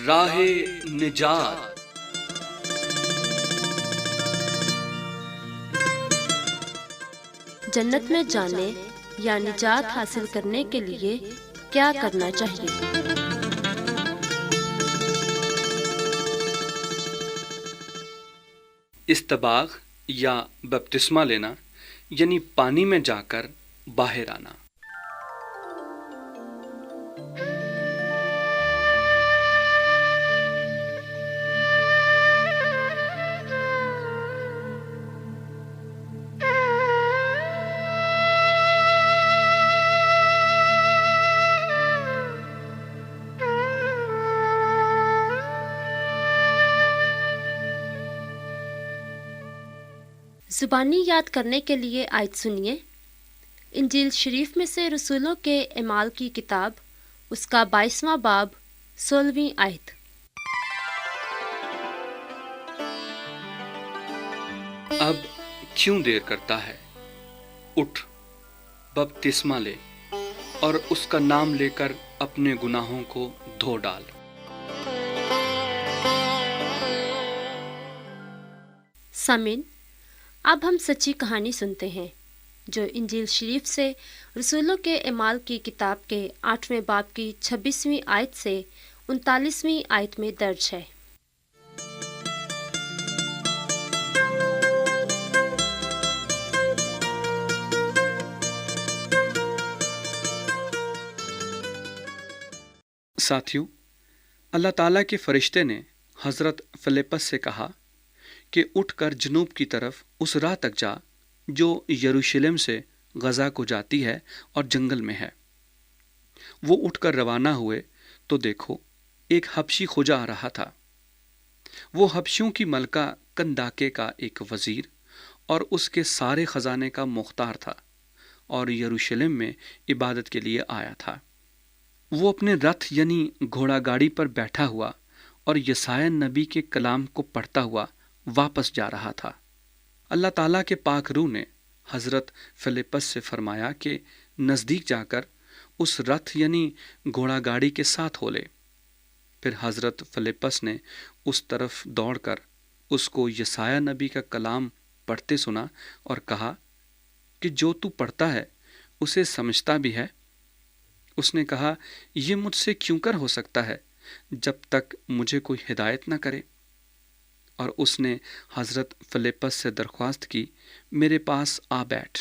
راہ نجات۔ جنت میں جانے یا نجات حاصل کرنے کے لیے کیا کرنا چاہیے؟ استباغ یا بپتسمہ لینا یعنی پانی میں جا کر باہر آنا۔ زبانی یاد کرنے کے لیے آیت سنیے۔ انجیل شریف میں سے رسولوں کے اعمال کی کتاب، اس کا 22واں باب، 16ویں آیت۔ اب کیوں دیر کرتا ہے؟ اٹھ، بپتسمہ لے اور اس کا نام لے کر اپنے گناہوں کو دھو ڈال۔ سامعین، اب ہم سچی کہانی سنتے ہیں جو انجیل شریف سے رسولوں کے اعمال کی کتاب کے 8ویں باب کی 26ویں آیت سے 39ویں آیت میں درج ہے۔ ساتھیو، اللہ تعالیٰ کے فرشتے نے حضرت فلیپس سے کہا کہ اٹھ کر جنوب کی طرف اس راہ تک جا جو یروشلم سے غزہ کو جاتی ہے اور جنگل میں ہے۔ وہ اٹھ کر روانہ ہوئے تو دیکھو، ایک حبشی کھوجا آ رہا تھا۔ وہ حبشیوں کی ملکہ کنداکے کا ایک وزیر اور اس کے سارے خزانے کا مختار تھا، اور یروشلم میں عبادت کے لیے آیا تھا۔ وہ اپنے رتھ یعنی گھوڑا گاڑی پر بیٹھا ہوا اور یسایہ نبی کے کلام کو پڑھتا ہوا واپس جا رہا تھا۔ اللہ تعالیٰ کے پاک روح نے حضرت فلیپس سے فرمایا کہ نزدیک جا کر اس رتھ یعنی گھوڑا گاڑی کے ساتھ ہو لے۔ پھر حضرت فلیپس نے اس طرف دوڑ کر اس کو یسایہ نبی کا کلام پڑھتے سنا اور کہا کہ جو تو پڑھتا ہے اسے سمجھتا بھی ہے؟ اس نے کہا، یہ مجھ سے کیوں کر ہو سکتا ہے جب تک مجھے کوئی ہدایت نہ کرے؟ اور اس نے حضرت فلیپس سے درخواست کی، میرے پاس آ بیٹھ۔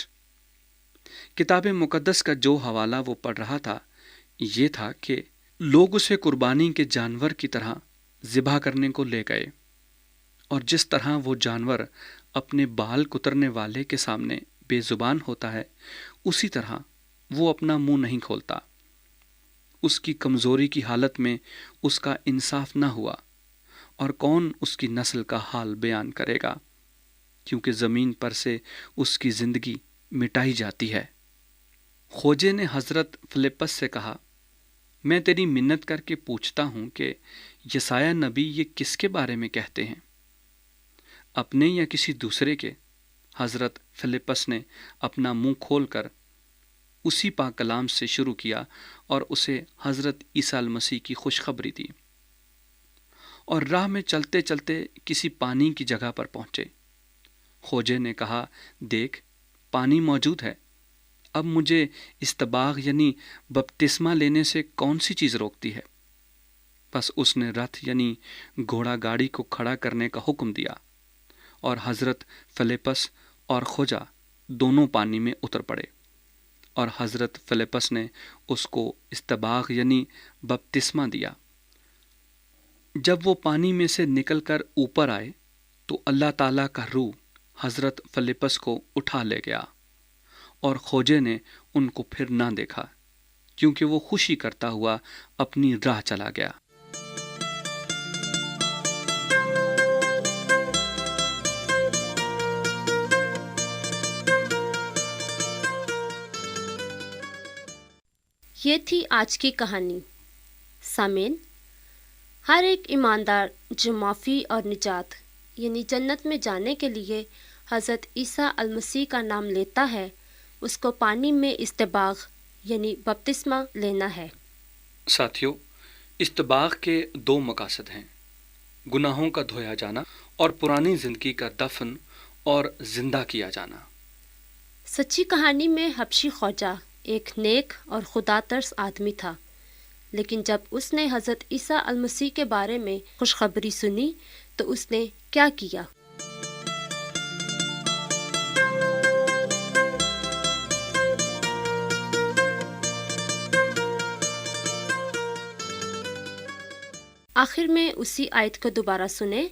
کتاب مقدس کا جو حوالہ وہ پڑھ رہا تھا یہ تھا کہ لوگ اسے قربانی کے جانور کی طرح ذبح کرنے کو لے گئے، اور جس طرح وہ جانور اپنے بال کترنے والے کے سامنے بے زبان ہوتا ہے، اسی طرح وہ اپنا منہ نہیں کھولتا۔ اس کی کمزوری کی حالت میں اس کا انصاف نہ ہوا، اور کون اس کی نسل کا حال بیان کرے گا، کیونکہ زمین پر سے اس کی زندگی مٹائی جاتی ہے۔ کھوجے نے حضرت فلیپس سے کہا، میں تیری منت کر کے پوچھتا ہوں کہ یسایہ نبی یہ کس کے بارے میں کہتے ہیں، اپنے یا کسی دوسرے کے؟ حضرت فلیپس نے اپنا منہ کھول کر اسی پاک کلام سے شروع کیا اور اسے حضرت عیسیٰ المسیح کی خوشخبری دی، اور راہ میں چلتے چلتے کسی پانی کی جگہ پر پہنچے۔ کھوجے نے کہا، دیکھ، پانی موجود ہے، اب مجھے استباغ یعنی بپتسمہ لینے سے کون سی چیز روکتی ہے؟ بس اس نے رتھ یعنی گھوڑا گاڑی کو کھڑا کرنے کا حکم دیا، اور حضرت فلیپس اور کھوجا دونوں پانی میں اتر پڑے، اور حضرت فلیپس نے اس کو استباغ یعنی بپتسمہ دیا۔ جب وہ پانی میں سے نکل کر اوپر آئے تو اللہ تعالیٰ کا روح حضرت فلیپس کو اٹھا لے گیا، اور کھوجے نے ان کو پھر نہ دیکھا، کیونکہ وہ خوشی کرتا ہوا اپنی راہ چلا گیا۔ یہ تھی آج کی کہانی۔ سامعین، ہر ایک ایماندار جو معافی اور نجات یعنی جنت میں جانے کے لیے حضرت عیسیٰ المسیح کا نام لیتا ہے، اس کو پانی میں استباغ یعنی بپتسمہ لینا ہے۔ ساتھیو، استباغ کے دو مقاصد ہیں: گناہوں کا دھویا جانا اور پرانی زندگی کا دفن اور زندہ کیا جانا۔ سچی کہانی میں حبشی خوجہ ایک نیک اور خدا ترس آدمی تھا، لیکن جب اس نے حضرت عیسیٰ المسیح کے بارے میں خوشخبری سنی تو اس نے کیا کیا؟ آخر میں اسی آیت کو دوبارہ سنیں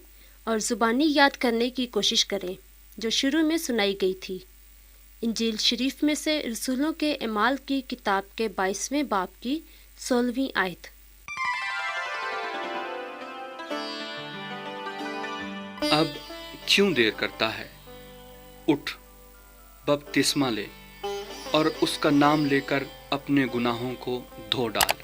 اور زبانی یاد کرنے کی کوشش کریں جو شروع میں سنائی گئی تھی۔ انجیل شریف میں سے رسولوں کے اعمال کی کتاب کے 22ویں باب کی 16ویں آیت۔ اب کیوں دیر کرتا ہے؟ اٹھ، بپتسمہ لے اور اس کا نام لے کر اپنے گناہوں کو دھو ڈال۔